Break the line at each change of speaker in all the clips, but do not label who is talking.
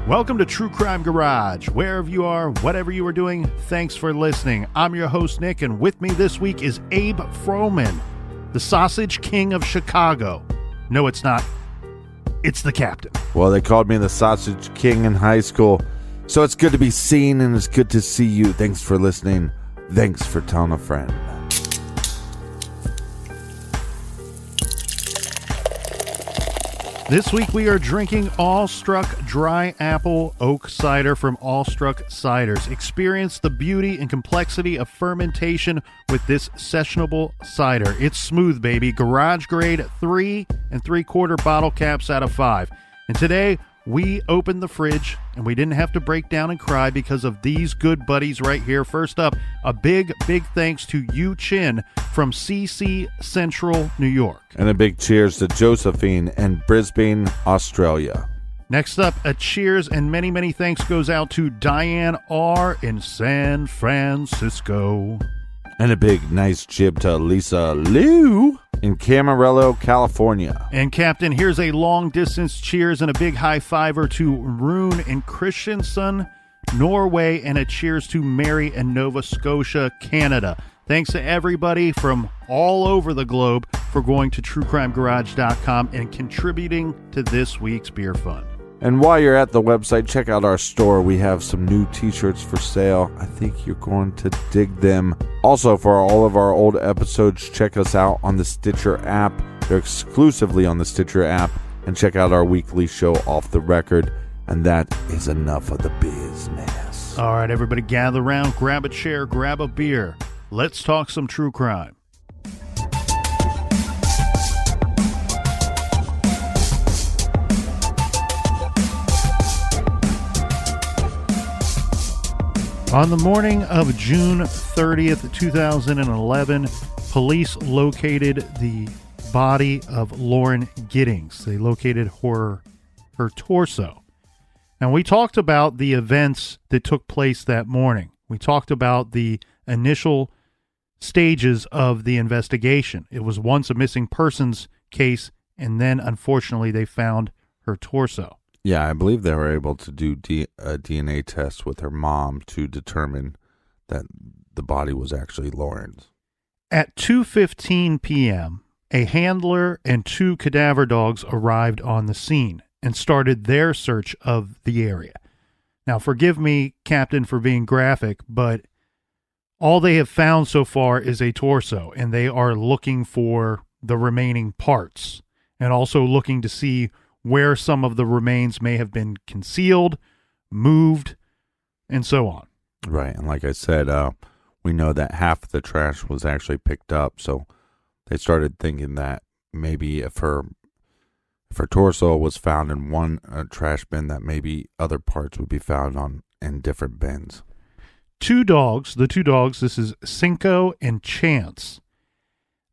Welcome to True Crime Garage. Wherever you are, whatever you are doing, thanks for listening. I'm your host, Nick, and with me this week is Abe Froman, the Sausage King of Chicago. No, it's not. It's the Captain.
Well, they called me the Sausage King in high school, so it's good to be seen and it's good to see you. Thanks for listening. Thanks for telling a friend.
This week we are drinking Awestruck Dry Apple Oak Cider from Awestruck Ciders. Experience the beauty and complexity of fermentation with this sessionable cider. It's smooth, baby. Garage grade 3 3/4 bottle caps out of 5. And today we opened the fridge and we didn't have to break down and cry because of these good buddies right here. First up, a big thanks to Yu Chin from CC Central, New York.
And a big cheers to Josephine in Brisbane, Australia.
Next up, a cheers and many thanks goes out to Diane R. in San Francisco.
And a big nice jib to Lisa Liu in Camarillo, California.
And Captain, here's a long-distance cheers and a big high-fiver to Rune in Kristiansand, Norway, and a cheers to Mary in Nova Scotia, Canada. Thanks to everybody from all over the globe for going to truecrimegarage.com and contributing to this week's beer fund.
And while you're at the website, check out our store. We have some new t-shirts for sale. I think you're going to dig them. Also, for all of our old episodes, check us out on the Stitcher app. They're exclusively on the Stitcher app. And check out our weekly show, Off the Record. And that is enough of the business.
All right, everybody gather around, grab a chair, grab a beer. Let's talk some true crime. On the morning of June 30th, 2011, police located the body of Lauren Giddings. They located her torso. And we talked about the events that took place that morning. We talked about the initial stages of the investigation. It was once a missing persons case, and then, unfortunately, they found her torso.
Yeah, I believe they were able to do a DNA test with her mom to determine that the body was actually Lauren's.
At 2:15 p.m., a handler and 2 cadaver dogs arrived on the scene and started their search of the area. Now, forgive me, Captain, for being graphic, but all they have found so far is a torso, and they are looking for the remaining parts and also looking to see where some of the remains may have been concealed, moved, and so on.
Right, and like I said, we know that half of the trash was actually picked up, so they started thinking that maybe if her torso was found in one trash bin, that maybe other parts would be found in different bins.
The two dogs, this is Cinco and Chance.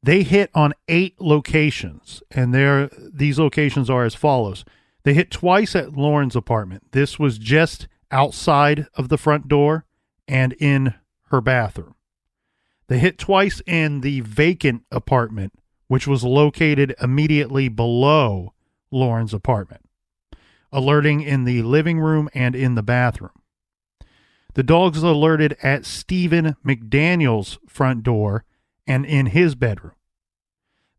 They hit on 8 locations, and these locations are as follows. They hit twice at Lauren's apartment. This was just outside of the front door and in her bathroom. They hit twice in the vacant apartment, which was located immediately below Lauren's apartment, alerting in the living room and in the bathroom. The dogs alerted at Stephen McDaniel's front door and in his bedroom.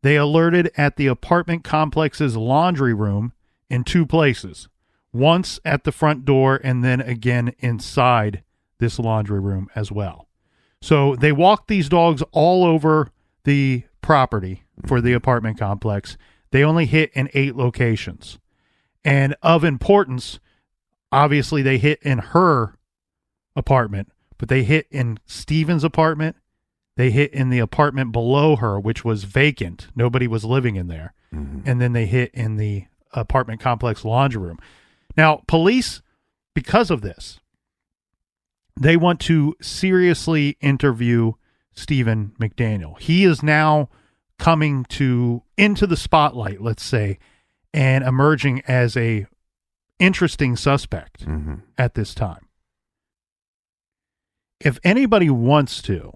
They alerted at the apartment complex's laundry room in 2 places, once at the front door and then again inside this laundry room as well. So they walked these dogs all over the property for the apartment complex. They only hit in 8 locations. And of importance, obviously they hit in her apartment, but they hit in Stephen's apartment. They hit in the apartment below her, which was vacant. Nobody was living in there. Mm-hmm. And then they hit in the apartment complex laundry room. Now, police, because of this, they want to seriously interview Stephen McDaniel. He is now coming into the spotlight, let's say, and emerging as a interesting suspect at this time. If anybody wants to,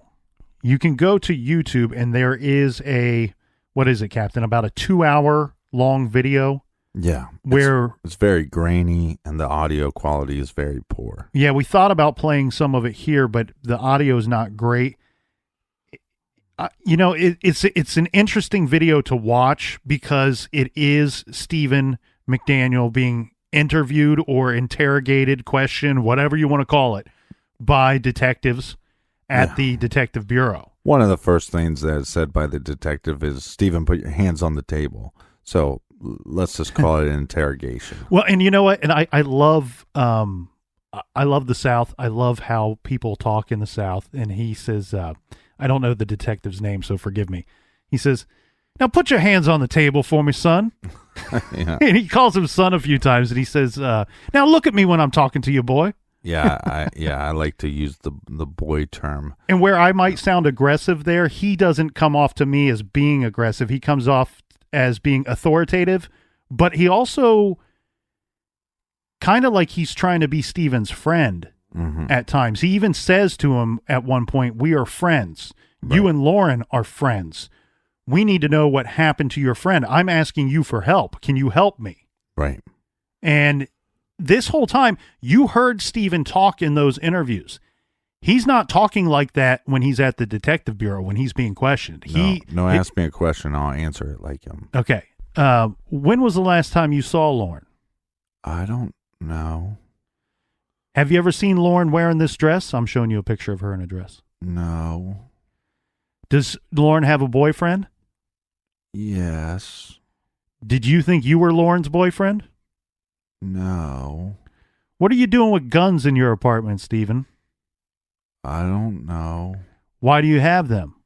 you can go to YouTube and there is a, what is it, Captain? About a 2-hour long video
Yeah.
where
it's very grainy and the audio quality is very poor.
Yeah, we thought about playing some of it here, but the audio is not great. It's an interesting video to watch because it is Stephen McDaniel being interviewed or interrogated, questioned, whatever you want to call it, by detectives at the Detective Bureau.
One of the first things that is said by the detective is, Stephen, put your hands on the table. So let's just call it an interrogation.
Well, and you know what? And I love the South. I love how people talk in the South. And he says, I don't know the detective's name, so forgive me. He says, "Now put your hands on the table for me, son."
Yeah.
And he calls him son a few times, and he says, "Now look at me when I'm talking to you, boy."
Yeah, I like to use the boy term.
And where I might sound aggressive there, he doesn't come off to me as being aggressive. He comes off as being authoritative, but he also kind of like he's trying to be Steven's friend at times. He even says to him at one point, "We are friends. Right. You and Lauren are friends. We need to know what happened to your friend. I'm asking you for help. Can you help me?"
Right.
And this whole time, you heard Steven talk in those interviews. He's not talking like that when he's at the Detective Bureau, when he's being questioned.
Ask me a question, I'll answer it like him.
Okay. When was the last time you saw Lauren?
I don't know.
Have you ever seen Lauren wearing this dress? I'm showing you a picture of her in a dress.
No.
Does Lauren have a boyfriend?
Yes.
Did you think you were Lauren's boyfriend?
No.
What are you doing with guns in your apartment, Stephen?
I don't know.
Why do you have them?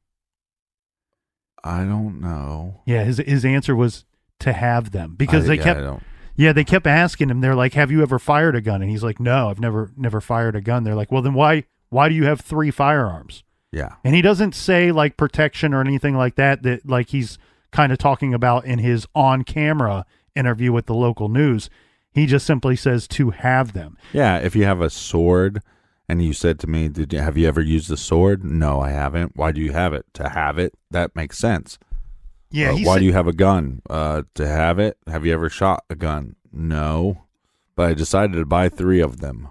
I don't know.
Yeah, his answer was to have them because they kept asking him. They're like, "Have you ever fired a gun?" And he's like, "No, I've never fired a gun." They're like, "Well, then why do you have 3 firearms?"
Yeah.
And he doesn't say like protection or anything like that like he's kind of talking about in his on-camera interview with the local news. He just simply says to have them.
Yeah, if you have a sword and you said to me, have you ever used a sword? No, I haven't. Why do you have it? To have it? That makes sense.
Yeah.
Why do you have a gun? To have it? Have you ever shot a gun? No, but I decided to buy 3 of them.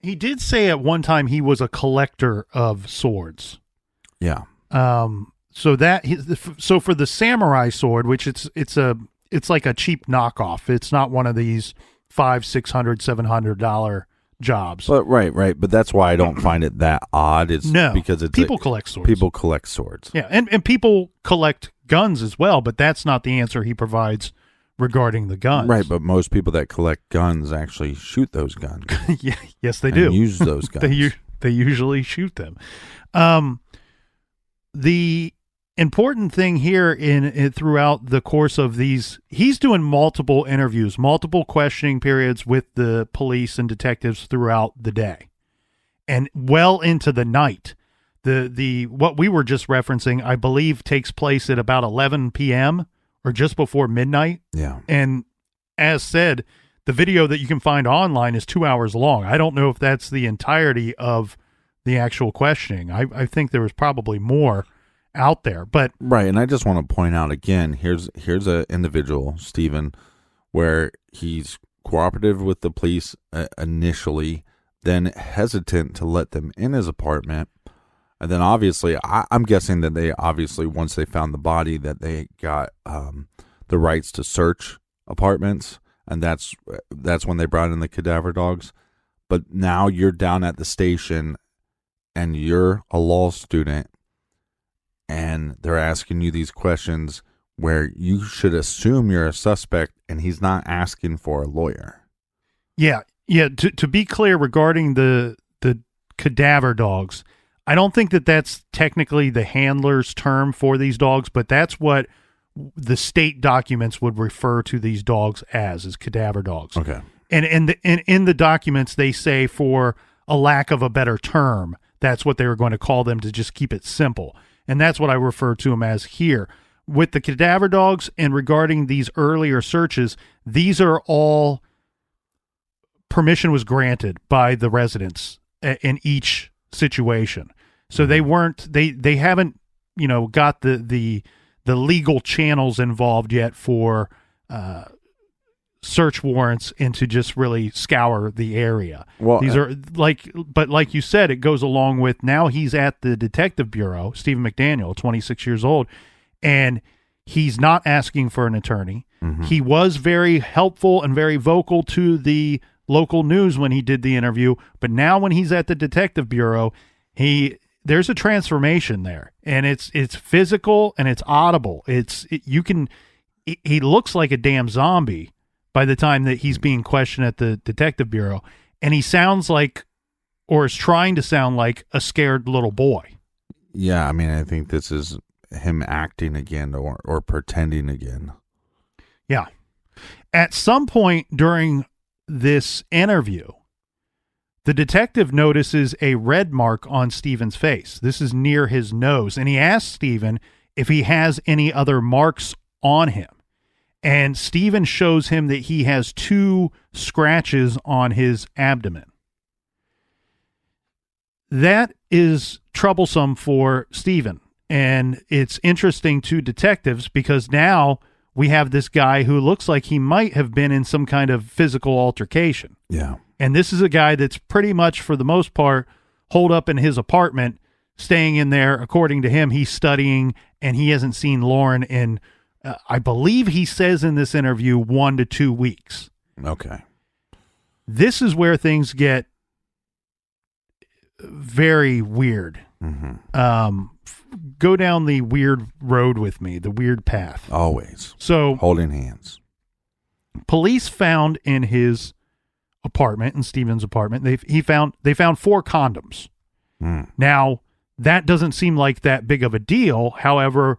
He did say at one time he was a collector of swords.
Yeah.
So for the samurai sword, which it's like a cheap knockoff. It's not one of these $500, $600, $700 jobs.
But right. But that's why I don't find it that odd. Because
people collect swords.
People collect swords.
Yeah, and people collect guns as well, but that's not the answer he provides regarding the guns.
Right, but most people that collect guns actually shoot those guns.
Yeah, yes, they do.
Use those guns.
They usually shoot them. The important thing here in throughout the course of these, he's doing multiple interviews, multiple questioning periods with the police and detectives throughout the day and well into the night. The what we were just referencing, I believe, takes place at about 11 p.m. or just before midnight.
Yeah.
And as said, the video that you can find online is 2 hours long. I don't know if that's the entirety of the actual questioning. I think there was probably more out there, but
right. And I just want to point out again, here's an individual, Stephen, where he's cooperative with the police initially, then hesitant to let them in his apartment. And then obviously, I'm guessing that they obviously, once they found the body, that they got the rights to search apartments. And that's when they brought in the cadaver dogs. But now you're down at the station and you're a law student and they're asking you these questions where you should assume you're a suspect and he's not asking for a lawyer.
Yeah. To be clear regarding the cadaver dogs, I don't think that that's technically the handler's term for these dogs, but that's what the state documents would refer to these dogs as cadaver dogs.
Okay.
And in the documents, they say, for a lack of a better term, that's what they were going to call them to just keep it simple. And that's what I refer to them as here. With the cadaver dogs and regarding these earlier searches, these are all permission was granted by the residents in each situation. So they haven't, got the legal channels involved yet for search warrants and to just really scour the area.
Well,
these are like you said, it goes along with now he's at the detective bureau, Stephen McDaniel, 26 years old, and he's not asking for an attorney.
Mm-hmm.
He was very helpful and very vocal to the local news when he did the interview, but now when he's at the detective bureau, there's a transformation there, and it's physical and it's audible. He looks like a damn zombie by the time that he's being questioned at the detective bureau, and he sounds like, or is trying to sound like, a scared little boy.
Yeah, I mean, I think this is him acting again or pretending again.
Yeah. At some point during this interview, the detective notices a red mark on Stephen's face. This is near his nose, and he asks Stephen if he has any other marks on him. And Stephen shows him that he has 2 scratches on his abdomen. That is troublesome for Stephen, and it's interesting to detectives because now we have this guy who looks like he might have been in some kind of physical altercation.
Yeah.
And this is a guy that's pretty much, for the most part, holed up in his apartment, staying in there. According to him, he's studying, and he hasn't seen Lauren in, I believe he says in this interview, 1 to 2 weeks.
Okay.
This is where things get very weird.
Mm-hmm.
Go down the weird road with me, the weird path.
Always.
So,
holding hands.
Police found in his apartment, in Stephen's apartment, they found 4 condoms.
Mm.
Now, that doesn't seem like that big of a deal. However,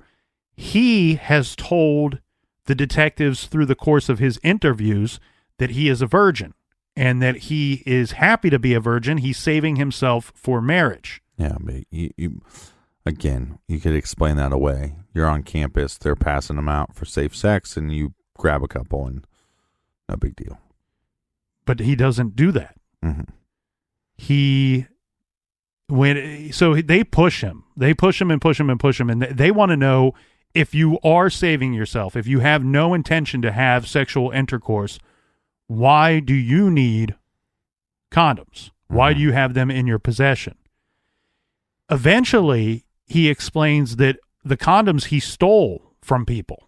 he has told the detectives through the course of his interviews that he is a virgin and that he is happy to be a virgin. He's saving himself for marriage.
Yeah, but you again, you could explain that away. You're on campus, they're passing them out for safe sex, and you grab a couple, and no big deal.
But he doesn't do that.
Mm-hmm.
So they push him. They push him and push him and push him, and they want to know if you are saving yourself, if you have no intention to have sexual intercourse, why do you need condoms? Why do you have them in your possession? Eventually, he explains that the condoms he stole from people.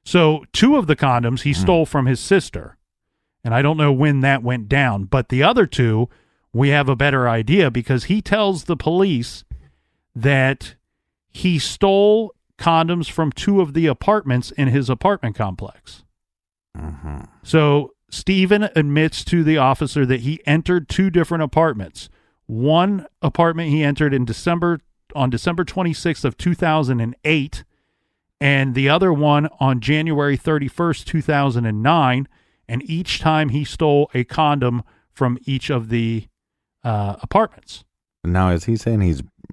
So 2 of the condoms he stole from his sister, and I don't know when that went down, but the other 2, we have a better idea because he tells the police that he stole condoms from 2 of the apartments in his apartment complex.
Mm-hmm.
So Stephen admits to the officer that he entered 2 different apartments. One apartment he entered on December 26th of 2008, and the other one on January 31st, 2009. And each time he stole a condom from each of the apartments.
Now, is he saying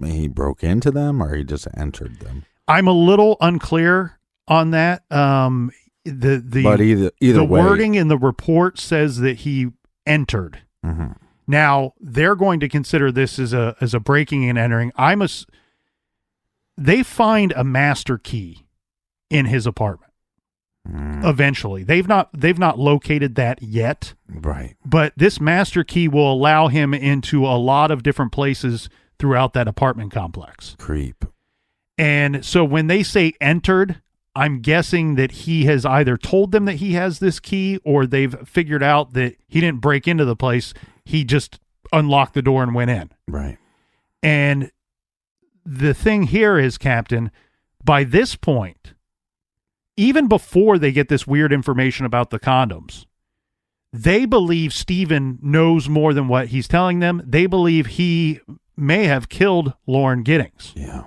he broke into them or he just entered them?
I'm a little unclear on that. But
either
the
way,
wording in the report says that he entered.
Mm-hmm.
Now they're going to consider this as a breaking and entering. They find a master key in his apartment. Eventually, they've not located that yet.
Right.
But this master key will allow him into a lot of different places throughout that apartment complex.
Creep.
And so when they say entered, I'm guessing that he has either told them that he has this key or they've figured out that he didn't break into the place. He just unlocked the door and went in.
Right.
And the thing here is, Captain, by this point, even before they get this weird information about the condoms, they believe Stephen knows more than what he's telling them. They believe he may have killed Lauren Giddings.
Yeah.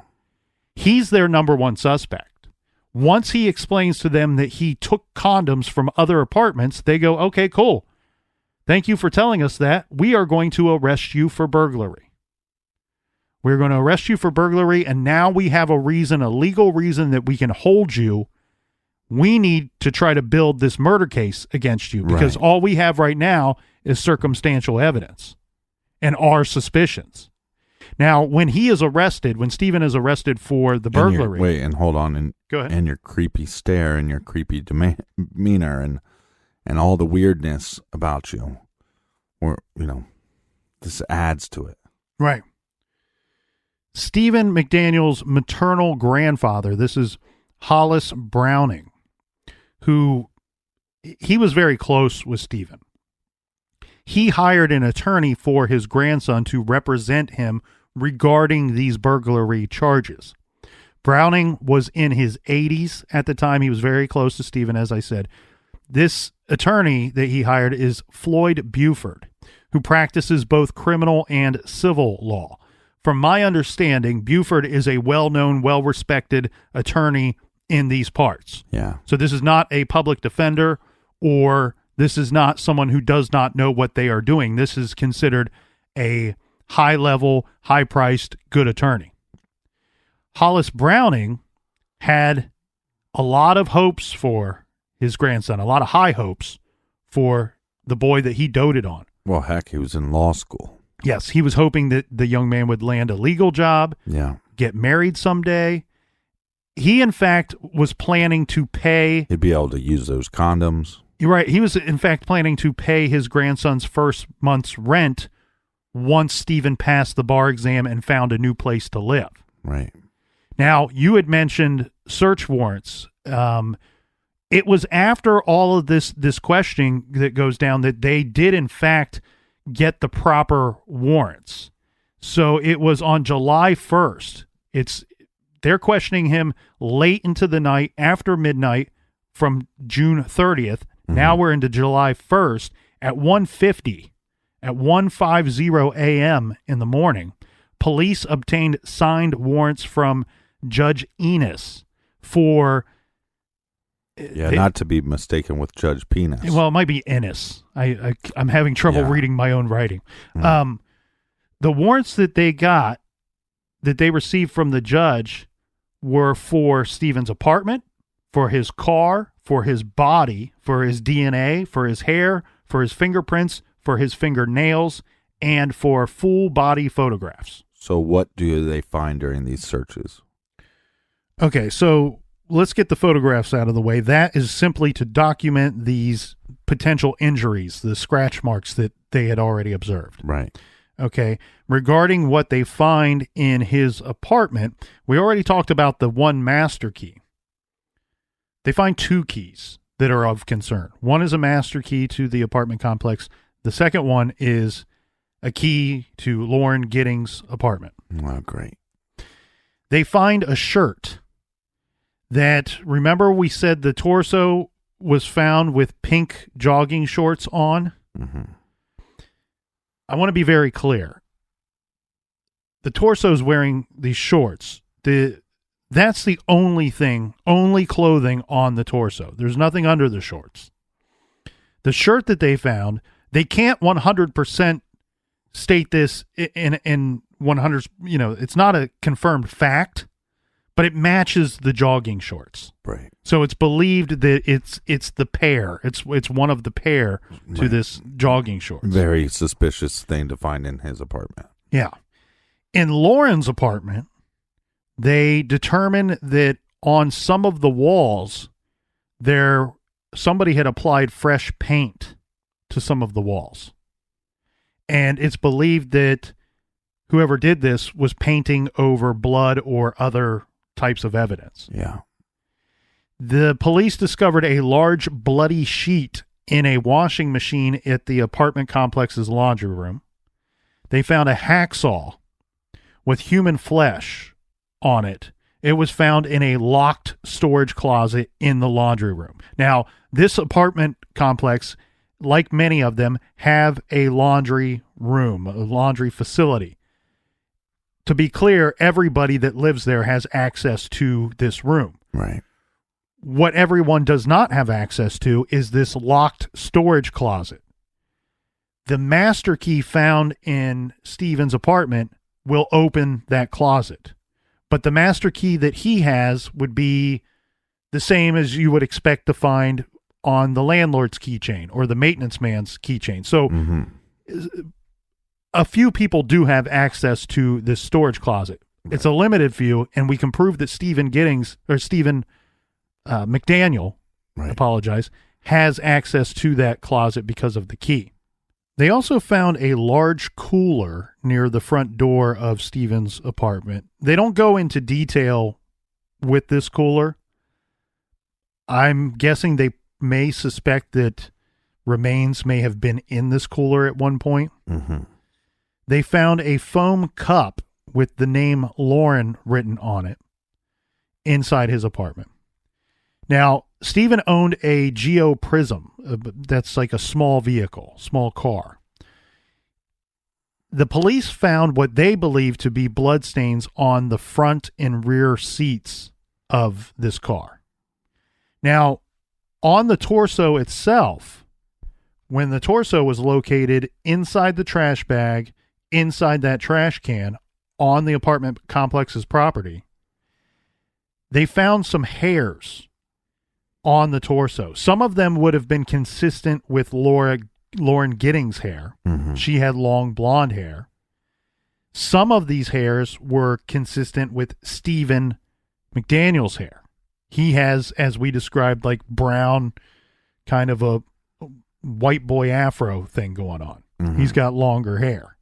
He's their number 1 suspect. Once he explains to them that he took condoms from other apartments, they go, okay, cool. Thank you for telling us that. We are going to arrest you for burglary. We're going to arrest you for burglary, and now we have a legal reason that we can hold you. We need to try to build this murder case against you because all we have right now is circumstantial evidence and our suspicions. Now, when Stephen is arrested for the burglary.
And hold on.
Go ahead.
And your creepy stare and your creepy demeanor. And and all the weirdness about you, or, this adds to it.
Right. Stephen McDaniel's maternal grandfather, this is Hollis Browning, who he was very close with Stephen. He hired an attorney for his grandson to represent him regarding these burglary charges. Browning was in his 80s at the time. He was very close to Stephen, as I said. This attorney that he hired is Floyd Buford, who practices both criminal and civil law. From my understanding, Buford is a well-known, well-respected attorney in these parts.
Yeah.
So this is not a public defender, or this is not someone who does not know what they are doing. This is considered a high-level, high-priced, good attorney. Hollis Browning had a lot of hopes for his grandson, a lot of high hopes for the boy that he doted on.
Well, heck, he was in law school.
Yes, he was hoping that the young man would land a legal job, get married someday. He, in fact, was planning to pay...
He'd be able to use those condoms.
You're right. He was, in fact, planning to pay his grandson's first month's rent once Stephen passed the bar exam and found a new place to live.
Right.
Now, you had mentioned search warrants. It was after all of this questioning that goes down that they did, in fact, get the proper warrants. So it was on July 1st. They're questioning him late into the night, after midnight, from June 30th. Mm-hmm. Now we're into July 1st at 1:50 a.m. in the morning. Police obtained signed warrants from Judge Enos for...
not to be mistaken with Judge Penis.
Well, it might be Ennis. I'm having trouble reading my own writing. Mm. The warrants that they received from the judge were for Stephen's apartment, for his car, for his body, for his DNA, for his hair, for his fingerprints, for his fingernails, and for full body photographs.
So what do they find during these searches?
Okay, so let's get the photographs out of the way. That is simply to document these potential injuries, the scratch marks that they had already observed.
Right.
Okay. Regarding what they find in his apartment, we already talked about the one master key. They find two keys that are of concern. One is a master key to the apartment complex. The second one is a key to Lauren Giddings' apartment.
Oh, great.
They find a shirt that, remember we said the torso was found with pink jogging shorts on?
Mm-hmm.
I want to be very clear. The torso's wearing these shorts. That's the only clothing on the torso. There's nothing under the shorts. The shirt that they found, they can't 100% state this in 100, it's not a confirmed fact, but it matches the jogging shorts.
Right.
So it's believed that it's the pair. It's one of the pair to this jogging shorts.
Very suspicious thing to find in his apartment.
Yeah. In Lauren's apartment, they determined that on some of the walls, somebody had applied fresh paint to some of the walls. And it's believed that whoever did this was painting over blood or other types of evidence.
Yeah.
The police discovered a large bloody sheet in a washing machine at the apartment complex's laundry room. They found a hacksaw with human flesh on it. It was found in a locked storage closet in the laundry room. Now, this apartment complex, like many of them, have a laundry room, a laundry facility. To be clear, everybody that lives there has access to this room.
Right.
What everyone does not have access to is this locked storage closet. The master key found in Stephen's apartment will open that closet. But the master key that he has would be the same as you would expect to find on the landlord's keychain or the maintenance man's keychain. So a few people do have access to this storage closet. Right. It's a limited few, and we can prove that Stephen McDaniel,
right,
has access to that closet because of the key. They also found a large cooler near the front door of Stephen's apartment. They don't go into detail with this cooler. I'm guessing they may suspect that remains may have been in this cooler at one point.
Mm-hmm.
They found a foam cup with the name Lauren written on it inside his apartment. Now, Stephen owned a Geo Prism. That's like a small vehicle, small car. The police found what they believed to be bloodstains on the front and rear seats of this car. Now, on the torso itself, when the torso was located inside the trash bag, inside that trash can, on the apartment complex's property, they found some hairs on the torso. Some of them would have been consistent with Lauren Giddings' hair.
Mm-hmm.
She had long blonde hair. Some of these hairs were consistent with Stephen McDaniel's hair. He has, as we described, like brown, kind of a white boy afro thing going on.
Mm-hmm.
He's got longer hair.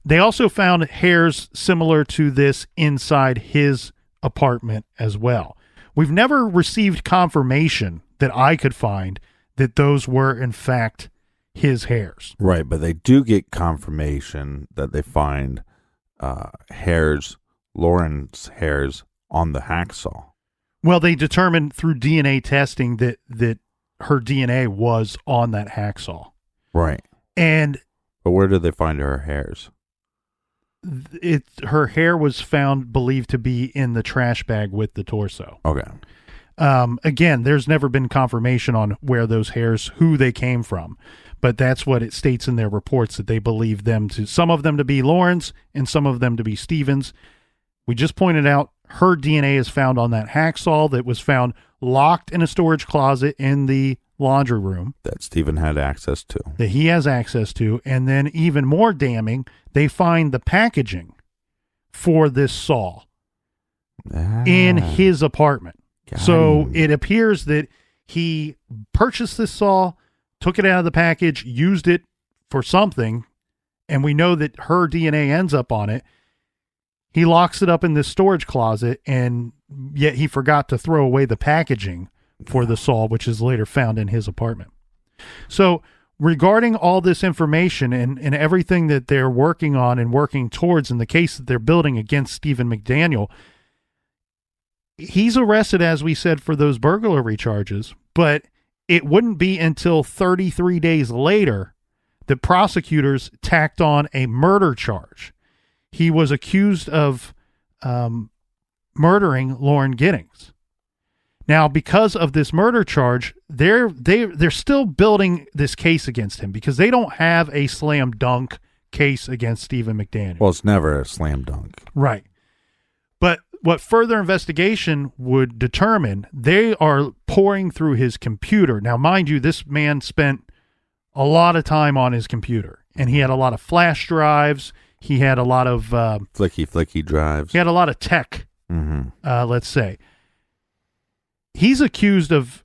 They also found hairs similar to this inside his apartment as well. We've never received confirmation that I could find that those were, in fact, his hairs.
Right, but they do get confirmation that they find hairs, Lauren's hairs, on the hacksaw.
Well, they determined through DNA testing that her DNA was on that hacksaw.
Right.
And
but where did they find her hairs?
Her hair was found, believed to be in the trash bag with the torso.
Okay.
Again, there's never been confirmation on where those hairs, who they came from, but that's what it states in their reports, that they believe them to, some of them to be Lauren's and some of them to be Stephen's. We just pointed out her DNA is found on that hacksaw that was found locked in a storage closet in the laundry room
that Stephen had access to,
that he has access to. And then even more damning, they find the packaging for this saw in his apartment. So it appears that he purchased this saw, took it out of the package, used it for something, and we know that her DNA ends up on it. He locks it up in this storage closet, and yet he forgot to throw away the packaging for the saw, which is later found in his apartment. So regarding all this information and everything that they're working on and working towards in the case that they're building against Stephen McDaniel, he's arrested, as we said, for those burglary charges, but it wouldn't be until 33 days later that prosecutors tacked on a murder charge. He was accused of murdering Lauren Giddings. Now, because of this murder charge, they're still building this case against him because they don't have a slam dunk case against Stephen McDaniel.
Well, it's never a slam dunk.
Right. But what further investigation would determine, they are pouring through his computer. Now, mind you, this man spent a lot of time on his computer, and he had a lot of flash drives. He had a lot of
flicky drives.
He had a lot of tech, let's say. He's accused of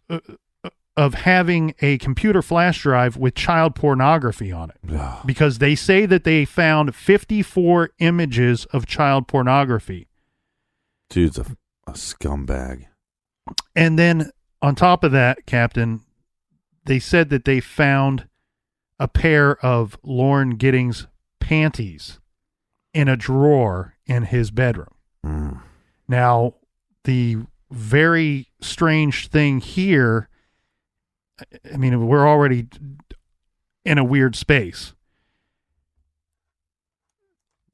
having a computer flash drive with child pornography on it because they say that they found 54 images of child pornography.
Dude's a scumbag.
And then on top of that, Captain, they said that they found a pair of Lauren Giddings panties in a drawer in his bedroom. Now, the very strange thing here, I mean, we're already in a weird space.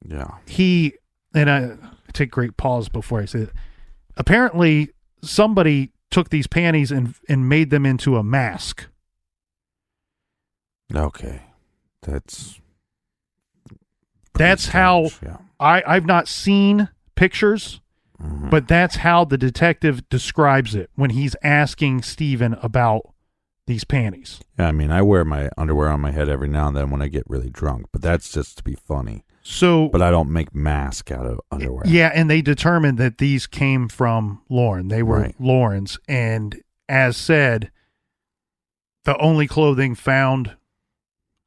Yeah.
And I take great pause before I say it. Apparently, somebody took these panties and made them into a mask.
Okay. That's
how,
yeah.
I've not seen pictures, but that's how the detective describes it when he's asking Stephen about these panties.
Yeah, I mean, I wear my underwear on my head every now and then when I get really drunk, but that's just to be funny. But I don't make masks out of underwear.
Yeah, and they determined that these came from Lauren. They were Lauren's, and as said, the only clothing found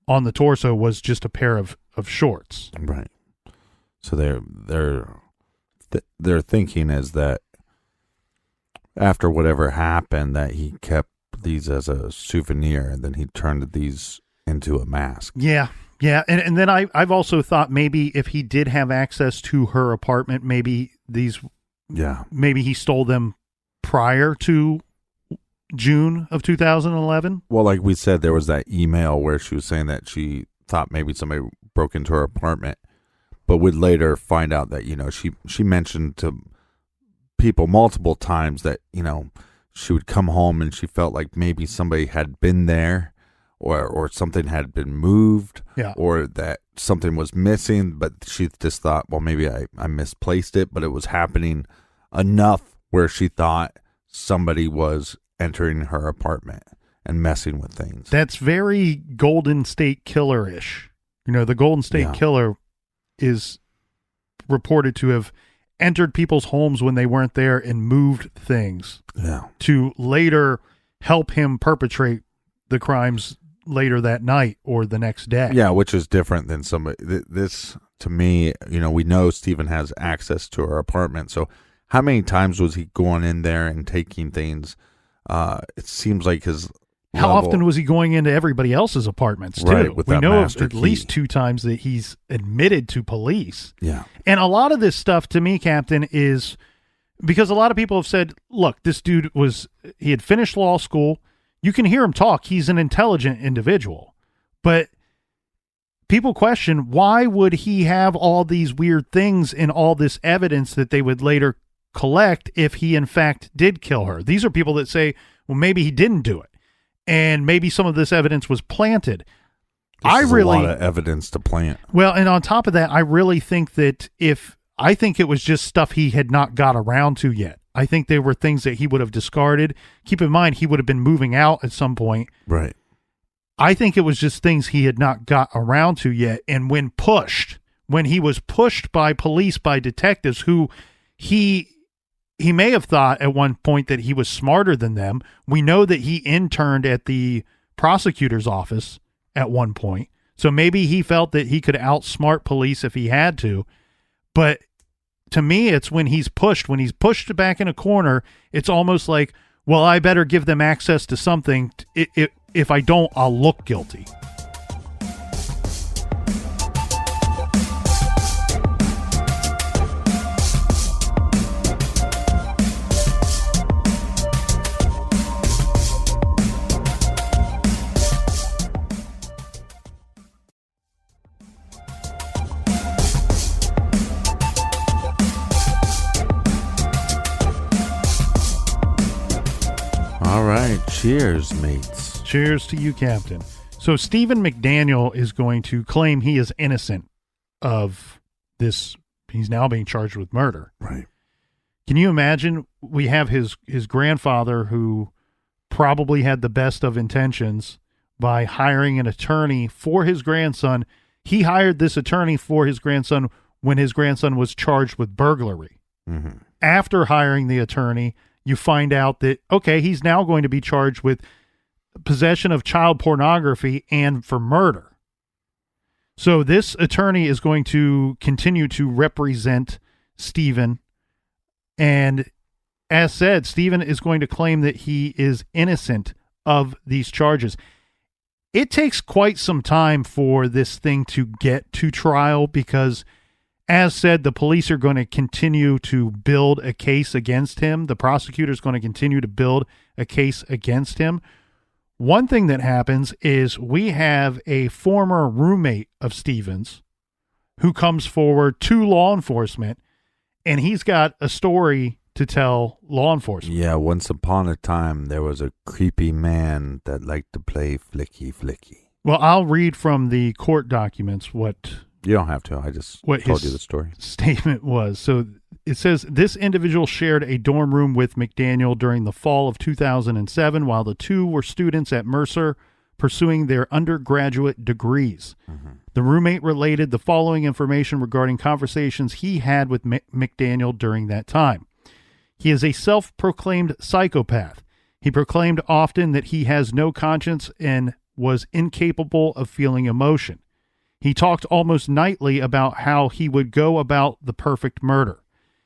on the torso was just a pair of shorts.
Right. So their thinking is that after whatever happened, that he kept these as a souvenir, and then he turned these into a mask.
Yeah. Yeah. And then I've also thought maybe if he did have access to her apartment, maybe maybe he stole them prior to June of 2011.
Well, like we said, there was that email where she was saying that she thought maybe somebody broke into her apartment, but would later find out that, she mentioned to people multiple times that, she would come home and she felt like maybe somebody had been there or something had been moved, or that something was missing, but she just thought, well, maybe I misplaced it, but it was happening enough where she thought somebody was entering her apartment and messing with things.
That's very Golden State Killer-ish. The Golden State Killer is reported to have entered people's homes when they weren't there and moved things to later help him perpetrate the crimes later that night or the next day.
Yeah, which is different than somebody. This, to me, we know Stephen has access to her apartment. So how many times was he going in there and taking things? It seems like his
How often was he going into everybody else's apartments, too?
Right, with
we
that
know of
master
at
key.
least 2 times that he's admitted to police.
Yeah.
And a lot of this stuff, to me, Captain, is because a lot of people have said, look, this dude he had finished law school. You can hear him talk. He's an intelligent individual. But people question, why would he have all these weird things and all this evidence that they would later collect if he, in fact, did kill her? These are people that say, well, maybe he didn't do it. And maybe some of this evidence was planted.
There's a lot of evidence to plant.
Well, and on top of that, I really think that I think it was just stuff he had not got around to yet. I think there were things that he would have discarded. Keep in mind, he would have been moving out at some point.
Right.
I think it was just things he had not got around to yet. And when he was pushed by police, by detectives who he may have thought at one point that he was smarter than them. We know that he interned at the prosecutor's office at one point. So maybe he felt that he could outsmart police if he had to. But to me, it's when he's pushed back in a corner, it's almost like, well, I better give them access to something. If I don't, I'll look guilty.
All right. Cheers, mates.
Cheers to you, Captain. So Stephen McDaniel is going to claim he is innocent of this. He's now being charged with murder.
Right.
Can you imagine? We have his grandfather who probably had the best of intentions by hiring an attorney for his grandson. He hired this attorney for his grandson when his grandson was charged with burglary.
Mm-hmm.
After hiring the attorney, you find out that, okay, he's now going to be charged with possession of child pornography and for murder. So this attorney is going to continue to represent Stephen. And as said, Stephen is going to claim that he is innocent of these charges. It takes quite some time for this thing to get to trial because, as said, the police are going to continue to build a case against him. The prosecutor is going to continue to build a case against him. One thing that happens is we have a former roommate of Stephen's who comes forward to law enforcement, and he's got a story to tell law enforcement.
Yeah, once upon a time, there was a creepy man that liked to play flicky flicky.
Well, I'll read from the court documents what
You don't have to. I just told you the story.
Statement was. So it says, this individual shared a dorm room with McDaniel during the fall of 2007 while the two were students at Mercer pursuing their undergraduate degrees. Mm-hmm. The roommate related the following information regarding conversations he had with McDaniel during that time. He is a self-proclaimed psychopath. He proclaimed often that he has no conscience and was incapable of feeling emotion. He talked almost nightly about how he would go about the perfect murder.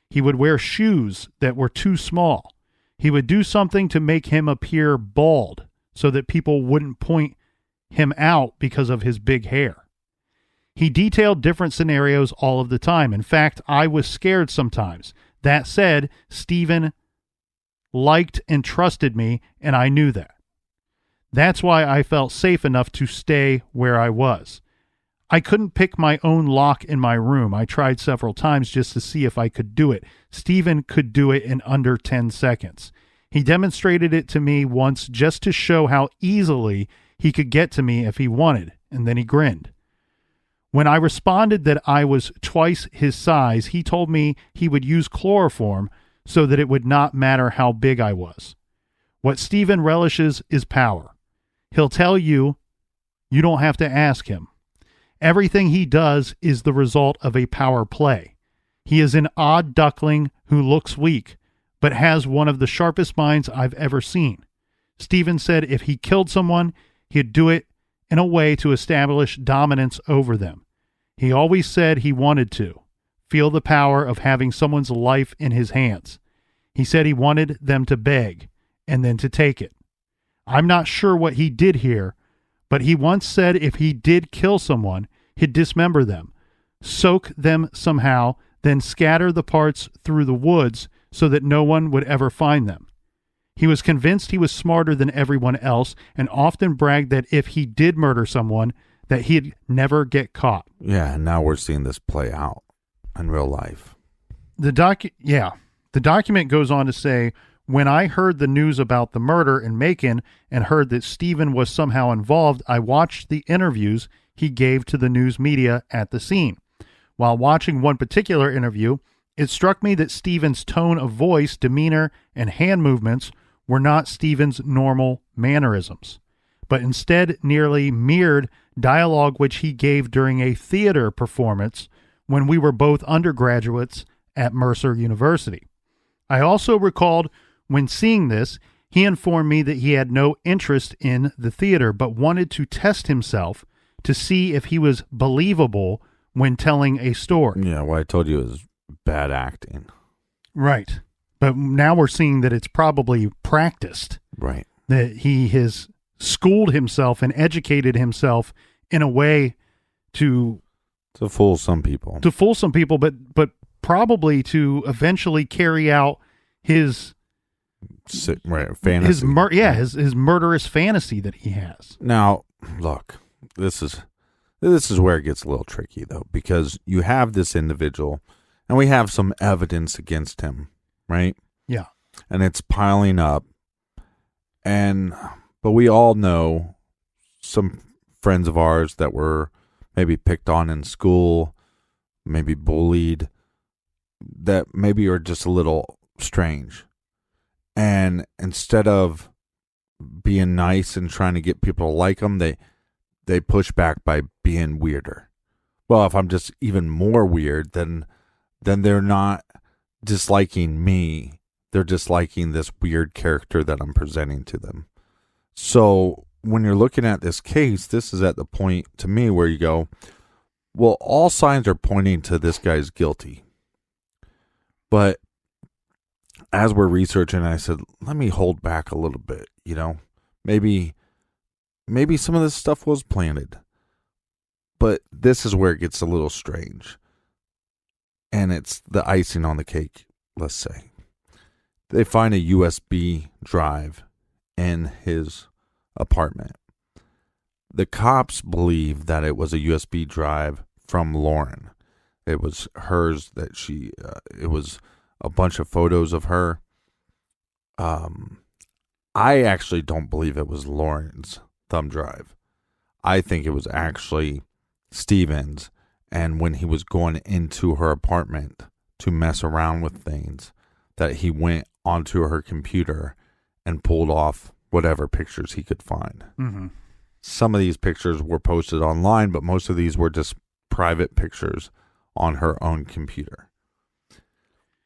He would wear shoes that were too small. He would do something to make him appear bald so that people wouldn't point him out because of his big hair. He detailed different scenarios all of the time. In fact, I was scared sometimes. That said, Stephen liked and trusted me, and I knew that. That's why I felt safe enough to stay where I was. I couldn't pick my own lock in my room. I tried several times just to see if I could do it. Stephen could do it in under 10 seconds. He demonstrated it to me once just to show how easily he could get to me if he wanted, and then he grinned. When I responded that I was twice his size, he told me he would use chloroform so that it would not matter how big I was. What Stephen relishes is power. He'll tell you, you don't have to ask him. Everything he does is the result of a power play. He is an odd duckling who looks weak, but has one of the sharpest minds I've ever seen. Stephen said if he killed someone, he'd do it in a way to establish dominance over them. He always said he wanted to feel the power of having someone's life in his hands. He said he wanted them to beg and then to take it. I'm not sure what he did here, but he once said if he did kill someone, he'd dismember them, soak them somehow, then scatter the parts through the woods so that no one would ever find them. He was convinced he was smarter than everyone else and often bragged that if he did murder someone, that he'd never get caught.
Yeah, and now we're seeing this play out in real life.
The document goes on to say, when I heard the news about the murder in Macon and heard that Stephen was somehow involved, I watched the interviews he gave to the news media at the scene. While watching one particular interview, it struck me that Stephen's tone of voice, demeanor, and hand movements were not Stephen's normal mannerisms, but instead nearly mirrored dialogue which he gave during a theater performance when we were both undergraduates at Mercer University. I also recalled when seeing this, he informed me that he had no interest in the theater, but wanted to test himself to see if he was believable when telling a story.
Yeah, what I told you is bad acting.
Right. But now we're seeing that it's probably practiced.
Right.
That he has schooled himself and educated himself in a way to
fool some people.
But probably to eventually carry out his
fantasy.
His murderous fantasy that he has.
Now, look, this is where it gets a little tricky though, because you have this individual and we have some evidence against him, right?
Yeah.
And it's piling up. But we all know some friends of ours that were maybe picked on in school, maybe bullied, that maybe are just a little strange. And instead of being nice and trying to get people to like them, they push back by being weirder. Well, if I'm just even more weird, then they're not disliking me. They're disliking this weird character that I'm presenting to them. So when you're looking at this case, this is at the point to me where you go, well, all signs are pointing to this guy's guilty. But as we're researching, I said, let me hold back a little bit, maybe some of this stuff was planted, but this is where it gets a little strange. And it's the icing on the cake, let's say. They find a USB drive in his apartment. The cops believe that it was a USB drive from Lauren. It was hers that it was a bunch of photos of her. I actually don't believe it was Lauren's thumb drive. I think it was actually Stephen's. And when he was going into her apartment to mess around with things, that he went onto her computer and pulled off whatever pictures he could find.
Mm-hmm.
Some of these pictures were posted online, but most of these were just private pictures on her own computer.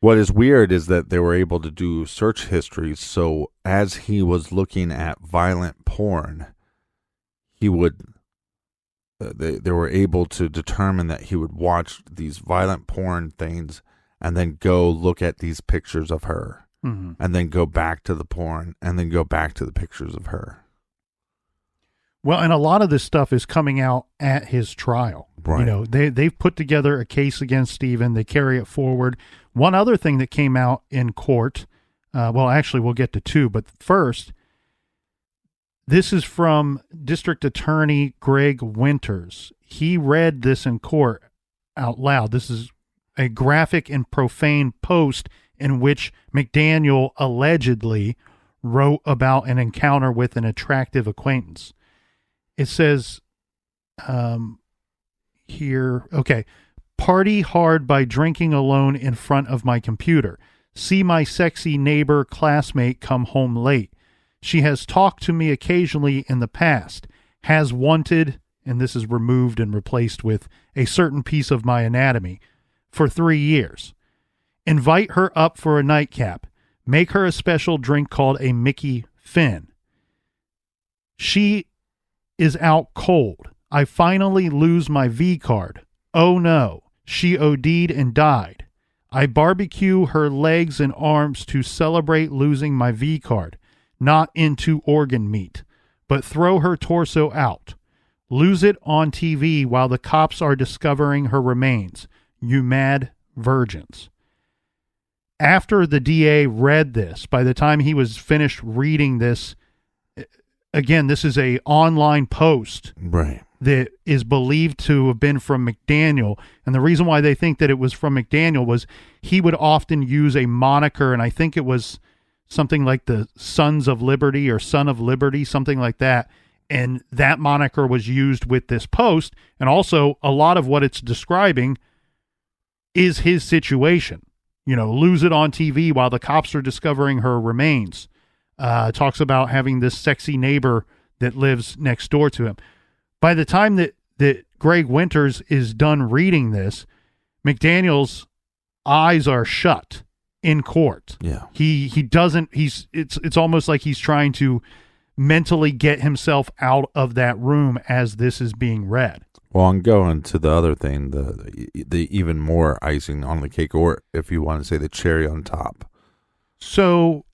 What is weird is that they were able to do search histories. So as he was looking at violent porn, he would, they were able to determine that he would watch these violent porn things and then go look at these pictures of her, and then go back to the porn and then go back to the pictures of her.
Well, and a lot of this stuff is coming out at his trial.
Right.
You know, they've put together a case against Stephen. They carry it forward. One other thing that came out in court, well, actually, we'll get to two, but first, this is from District Attorney Greg Winters. He read this in court out loud. This is a graphic and profane post in which McDaniel allegedly wrote about an encounter with an attractive acquaintance. It says here, okay, party hard by drinking alone in front of my computer. See my sexy neighbor classmate come home late. She has talked to me occasionally in the past, has wanted, and this is removed and replaced with a certain piece of my anatomy, for 3 years. Invite her up for a nightcap. Make her a special drink called a Mickey Finn. She is out cold. I finally lose my V card. Oh no, she OD'd and died. I barbecue her legs and arms to celebrate losing my V card, not into organ meat, but throw her torso out. Lose it on TV while the cops are discovering her remains. You mad virgins. After the DA read this, by the time he was finished reading this, again, this is a online post,
right,
that is believed to have been from McDaniel. And the reason why they think that it was from McDaniel was he would often use a moniker, and I think it was something like the Sons of Liberty or Son of Liberty, something like that. And that moniker was used with this post. And also a lot of what it's describing is his situation. You know, lose it on TV while the cops are discovering her remains. Talks about having this sexy neighbor that lives next door to him. By the time that Greg Winters is done reading this, McDaniel's eyes are shut in court.
Yeah.
He doesn't, it's almost like he's trying to mentally get himself out of that room as this is being read.
Well, I'm going to the other thing, the even more icing on the cake, or if you want to say the cherry on top.
So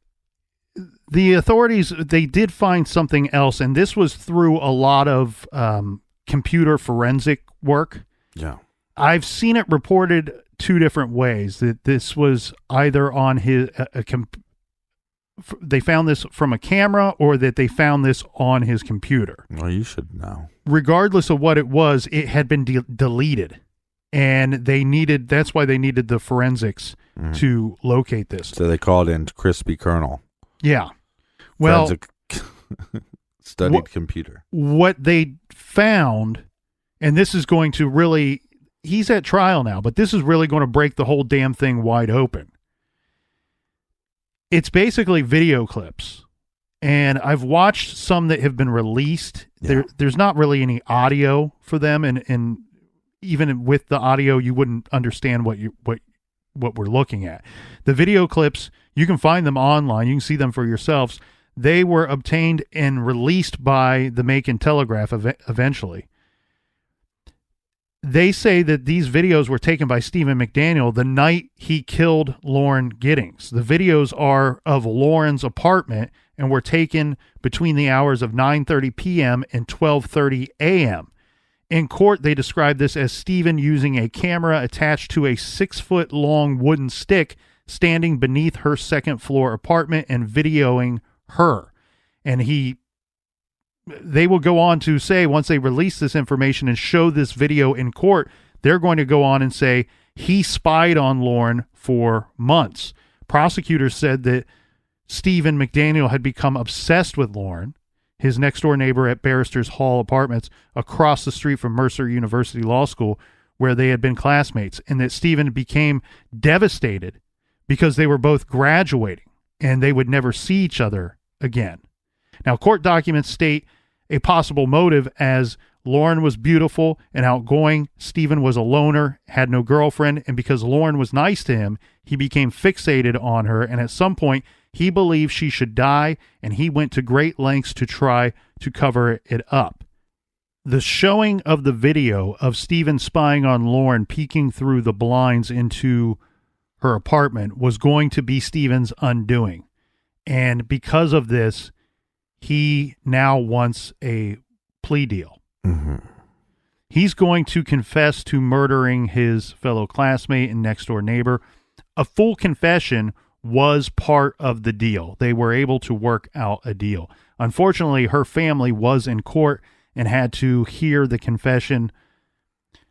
the authorities, they did find something else, and this was through a lot of computer forensic work.
Yeah.
I've seen it reported two different ways, that this was either on his, they found this from a camera, or that they found this on his computer.
Well, you should know.
Regardless of what it was, it had been deleted, and that's why they needed the forensics to locate this.
So they called in Crispy Kernel.
Yeah. Well,
studied computer.
What they found, and this is going to really, he's at trial now, but this is really going to break the whole damn thing wide open. It's basically video clips, and I've watched some that have been released.
Yeah.
There's not really any audio for them, and even with the audio, you wouldn't understand what we're looking at. The video clips, you can find them online. You can see them for yourselves. They were obtained and released by the Macon Telegraph eventually. They say that these videos were taken by Stephen McDaniel the night he killed Lauren Giddings. The videos are of Lauren's apartment and were taken between the hours of 9:30 p.m. and 12:30 a.m. In court, they described this as Stephen using a camera attached to a 6-foot-long wooden stick standing beneath her second-floor apartment and videoing her. And they will go on to say, once they release this information and show this video in court, they're going to go on and say he spied on Lauren for months. Prosecutors said that Stephen McDaniel had become obsessed with Lauren, his next-door neighbor at Barrister's Hall Apartments across the street from Mercer University Law School, where they had been classmates, and that Stephen became devastated because they were both graduating and they would never see each other again. Now, court documents state a possible motive, as Lauren was beautiful and outgoing, Stephen was a loner, had no girlfriend, and because Lauren was nice to him, he became fixated on her, and at some point, he believed she should die, and he went to great lengths to try to cover it up. The showing of the video of Stephen spying on Lauren peeking through the blinds into her apartment was going to be Stephen's undoing. And because of this, he now wants a plea deal.
Mm-hmm.
He's going to confess to murdering his fellow classmate and next-door neighbor. A full confession was part of the deal. They were able to work out a deal. Unfortunately, her family was in court and had to hear the confession.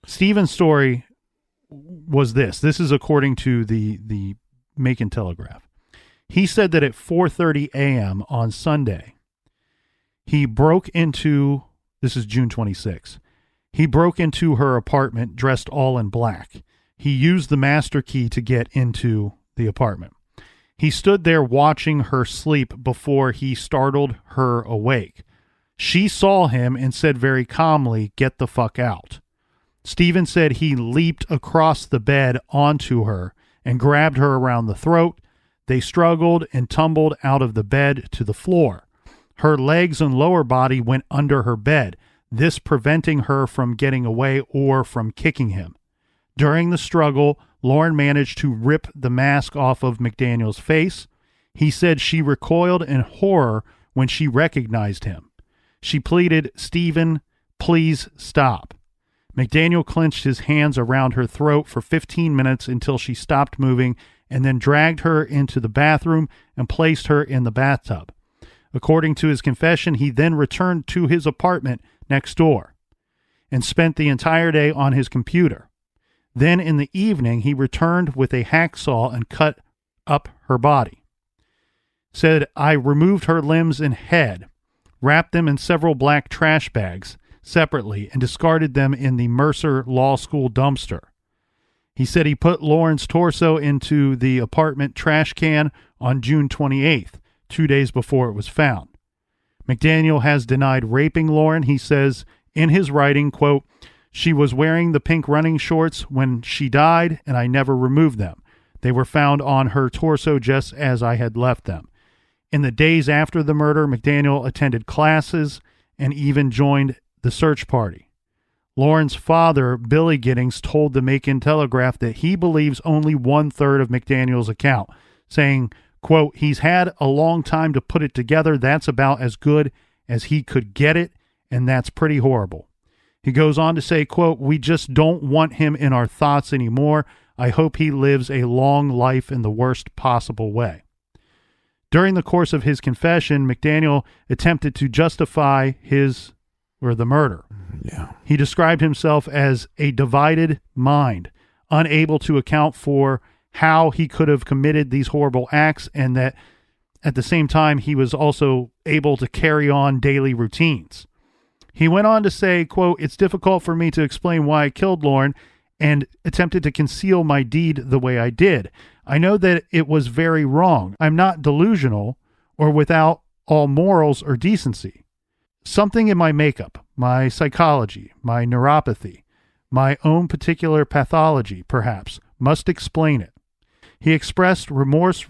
Stephen's story was this. This is according to the Macon Telegraph. He said that at 4:30 a.m. on Sunday, he broke into, this is June 26, he broke into her apartment dressed all in black. He used the master key to get into the apartment. He stood there watching her sleep before he startled her awake. She saw him and said very calmly, "Get the fuck out." Stephen said he leaped across the bed onto her and grabbed her around the throat. They struggled and tumbled out of the bed to the floor. Her legs and lower body went under her bed, this preventing her from getting away or from kicking him. During the struggle, Lauren managed to rip the mask off of McDaniel's face. He said she recoiled in horror when she recognized him. She pleaded, "Stephen, please stop." McDaniel clenched his hands around her throat for 15 minutes until she stopped moving and then dragged her into the bathroom and placed her in the bathtub. According to his confession, he then returned to his apartment next door and spent the entire day on his computer. Then in the evening, he returned with a hacksaw and cut up her body. Said, "I removed her limbs and head, wrapped them in several black trash bags separately, and discarded them in the Mercer Law School dumpster." He said he put Lauren's torso into the apartment trash can on June 28th, 2 days before it was found. McDaniel has denied raping Lauren. He says in his writing, quote, "She was wearing the pink running shorts when she died, and I never removed them. They were found on her torso just as I had left them." In the days after the murder, McDaniel attended classes and even joined the search party. Lauren's father, Billy Giddings, told the Macon Telegraph that he believes only 1/3 of McDaniel's account, saying, quote, "He's had a long time to put it together. That's about as good as he could get it, and that's pretty horrible." He goes on to say, quote, "We just don't want him in our thoughts anymore. I hope he lives a long life in the worst possible way." During the course of his confession, McDaniel attempted to justify the murder.
Yeah.
He described himself as a divided mind, unable to account for how he could have committed these horrible acts, and that at the same time he was also able to carry on daily routines. He went on to say, quote, "It's difficult for me to explain why I killed Lauren and attempted to conceal my deed the way I did. I know that it was very wrong. I'm not delusional or without all morals or decency. Something in my makeup, my psychology, my neuropathy, my own particular pathology, perhaps, must explain it." He expressed remorse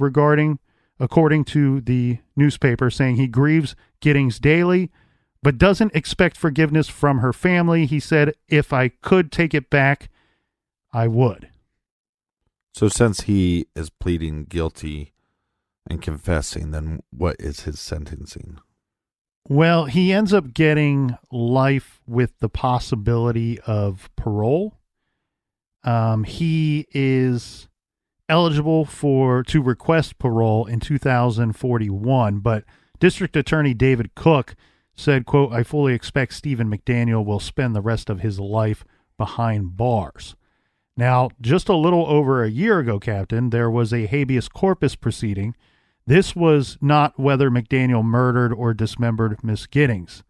according to the newspaper, saying he grieves Giddings daily, but doesn't expect forgiveness from her family. He said, "If I could take it back, I would."
So since he is pleading guilty and confessing, then what is his sentencing?
Well, he ends up getting life with the possibility of parole. He is eligible to request parole in 2041, but District Attorney David Cook said, quote, "I fully expect Stephen McDaniel will spend the rest of his life behind bars." Now, just a little over a year ago, Captain, there was a habeas corpus proceeding. This was not whether McDaniel murdered or dismembered Miss Giddings.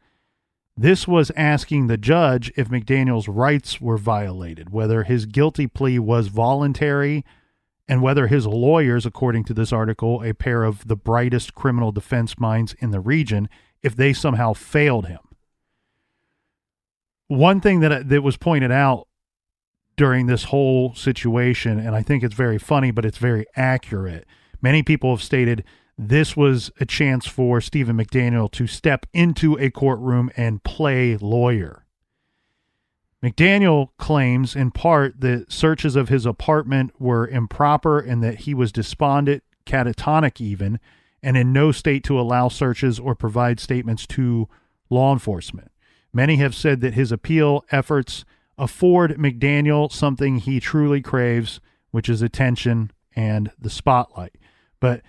This was asking the judge if McDaniel's rights were violated, whether his guilty plea was voluntary, and whether his lawyers, according to this article, a pair of the brightest criminal defense minds in the region, if they somehow failed him. one thing that was pointed out during this whole situation, and I think it's very funny, but it's very accurate. Many people have stated this was a chance for Stephen McDaniel to step into a courtroom and play lawyer. McDaniel claims in part that searches of his apartment were improper and that he was despondent, catatonic even, and in no state to allow searches or provide statements to law enforcement. Many have said that his appeal efforts afford McDaniel something he truly craves, which is attention and the spotlight. But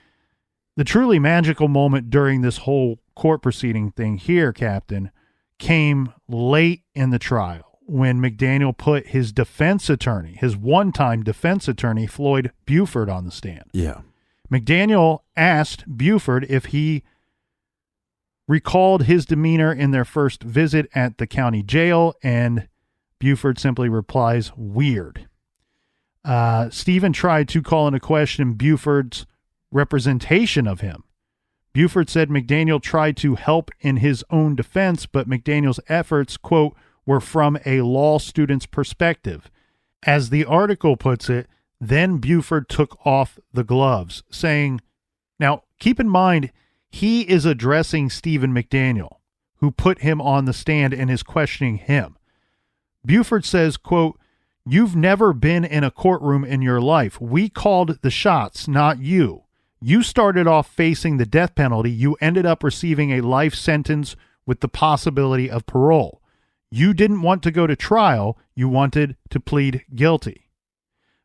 the truly magical moment during this whole court proceeding thing here, Captain, came late in the trial when McDaniel put his defense attorney, his one-time defense attorney, Floyd Buford, on the stand.
Yeah.
McDaniel asked Buford if he recalled his demeanor in their first visit at the county jail, and Buford simply replies, weird. Stephen tried to call into question Buford's representation of him. Buford said McDaniel tried to help in his own defense, but McDaniel's efforts, quote, were from a law student's perspective. As the article puts it, then Buford took off the gloves, saying, now keep in mind, he is addressing Stephen McDaniel, who put him on the stand and is questioning him. Buford says, quote, you've never been in a courtroom in your life. We called the shots, not you. You started off facing the death penalty. You ended up receiving a life sentence with the possibility of parole. You didn't want to go to trial. You wanted to plead guilty.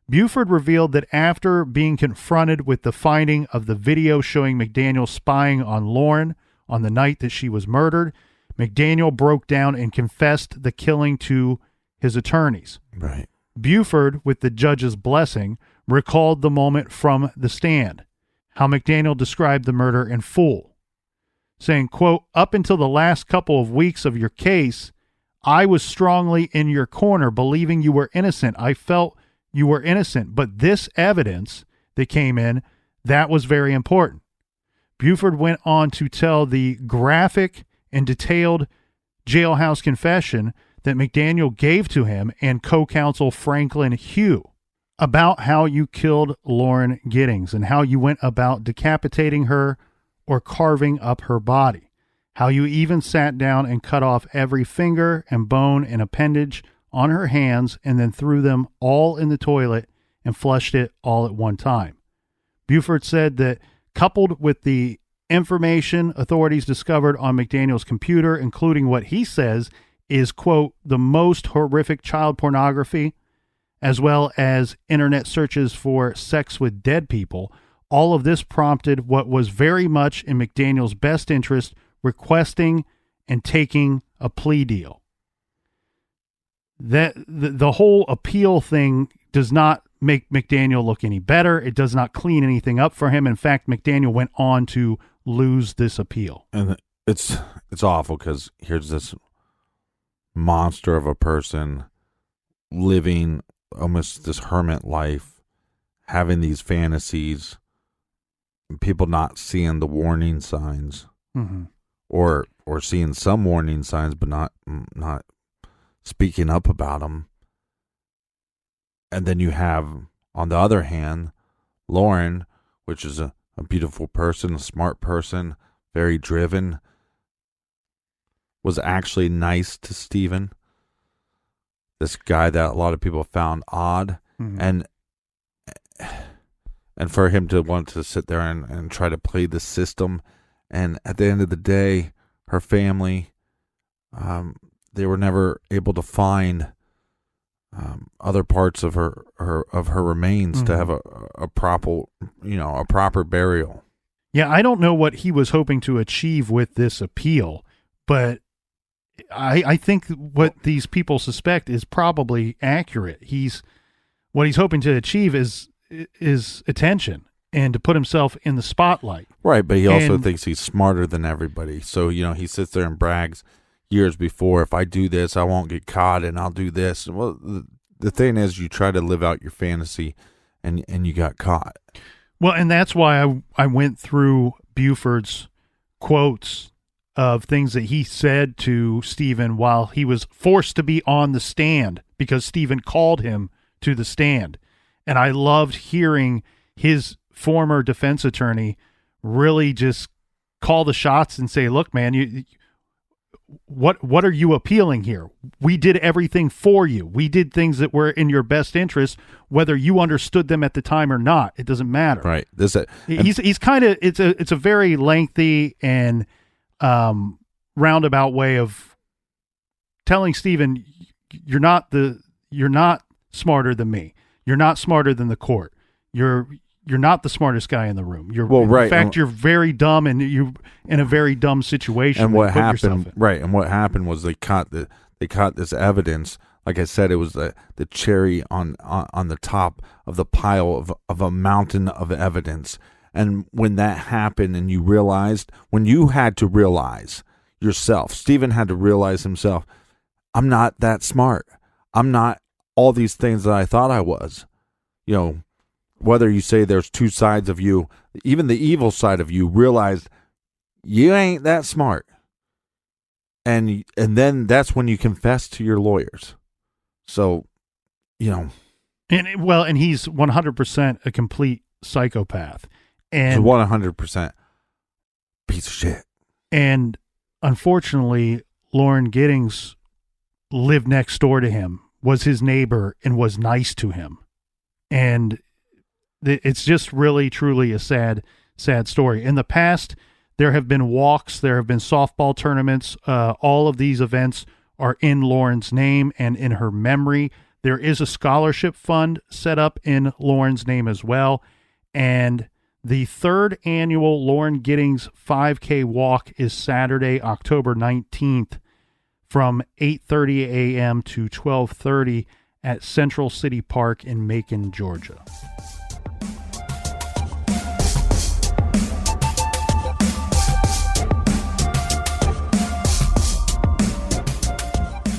Buford revealed that after being confronted with the finding of the video showing McDaniel spying on Lauren on the night that she was murdered, McDaniel broke down and confessed the killing to his attorneys.
Right.
Buford, with the judge's blessing, recalled the moment from the stand, how McDaniel described the murder in full, saying, quote, up until the last couple of weeks of your case, I was strongly in your corner, believing you were innocent. I felt you were innocent, but this evidence that came in, that was very important. Buford went on to tell the graphic and detailed jailhouse confession that McDaniel gave to him and co-counsel Franklin Hugh about how you killed Lauren Giddings and how you went about decapitating her or carving up her body, how you even sat down and cut off every finger and bone and appendage on her hands and then threw them all in the toilet and flushed it all at one time. Buford said that coupled with the information authorities discovered on McDaniel's computer, including what he says is, quote, the most horrific child pornography, as well as internet searches for sex with dead people, all of this prompted what was very much in McDaniel's best interest, requesting and taking a plea deal. That the whole appeal thing does not make McDaniel look any better. It does not clean anything up for him. In fact, McDaniel went on to lose this appeal.
And it's awful because here's this monster of a person living almost this hermit life, having these fantasies, and people not seeing the warning signs,
mm-hmm.
or seeing some warning signs, but not speaking up about them. And then you have, on the other hand, Lauren, which is a beautiful person, a smart person, very driven, was actually nice to Stephen, this guy that a lot of people found odd.
Mm-hmm.
And for him to want to sit there and try to play the system. And at the end of the day, her family, they were never able to find other parts of her remains
mm-hmm.
to have a proper burial.
Yeah, I don't know what he was hoping to achieve with this appeal, but I think what these people suspect is probably accurate. What he's hoping to achieve is attention and to put himself in the spotlight.
Right, but he also thinks he's smarter than everybody. So, he sits there and brags years before, if I do this, I won't get caught and I'll do this. Well, the thing is, you try to live out your fantasy and you got caught.
Well, and that's why I went through Buford's quotes of things that he said to Stephen while he was forced to be on the stand because Stephen called him to the stand. And I loved hearing his former defense attorney really just call the shots and say, look, man, what are you appealing here? We did everything for you. We did things that were in your best interest, whether you understood them at the time or not. It doesn't matter.
Right.
He's kind of, it's a very lengthy and roundabout way of telling Stephen, you're not smarter than me. You're not smarter than the court. You're not the smartest guy in the room. In fact, you're very dumb, and you're in a very dumb situation.
And what happened? Right. And what happened was they caught this evidence. Like I said, it was the cherry on the top of the pile of a mountain of evidence. And when that happened, and when you had to realize yourself, Stephen had to realize himself, I'm not that smart. I'm not all these things that I thought I was. Whether you say there's two sides of you, even the evil side of you realized you ain't that smart. And then that's when you confess to your lawyers. So, And
he's 100% a complete psychopath. And
100% piece of shit.
And unfortunately, Lauren Giddings lived next door to him, was his neighbor, and was nice to him. And it's just really, truly a sad, sad story. In the past, there have been walks, there have been softball tournaments. All of these events are in Lauren's name and in her memory. There is a scholarship fund set up in Lauren's name as well. And the third annual Lauren Giddings 5K walk is Saturday, October 19th from 8:30 a.m. to 12:30 at Central City Park in Macon, Georgia.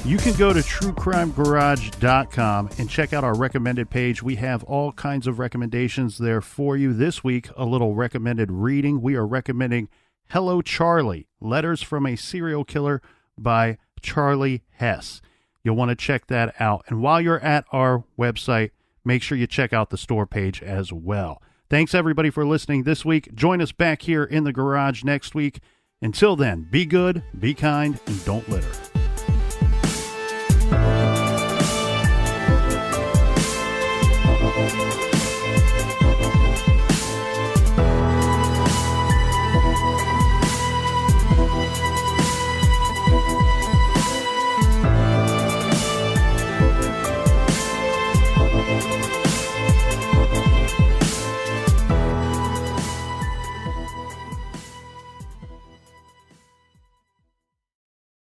You can go to truecrimegarage.com and check out our recommended page. We have all kinds of recommendations there for you. This week, a little recommended reading. We are recommending Hello, Charlie, Letters from a Serial Killer by Charlie Hess. You'll want to check that out. And while you're at our website, make sure you check out the store page as well. Thanks, everybody, for listening this week. Join us back here in the garage next week. Until then, be good, be kind, and don't litter.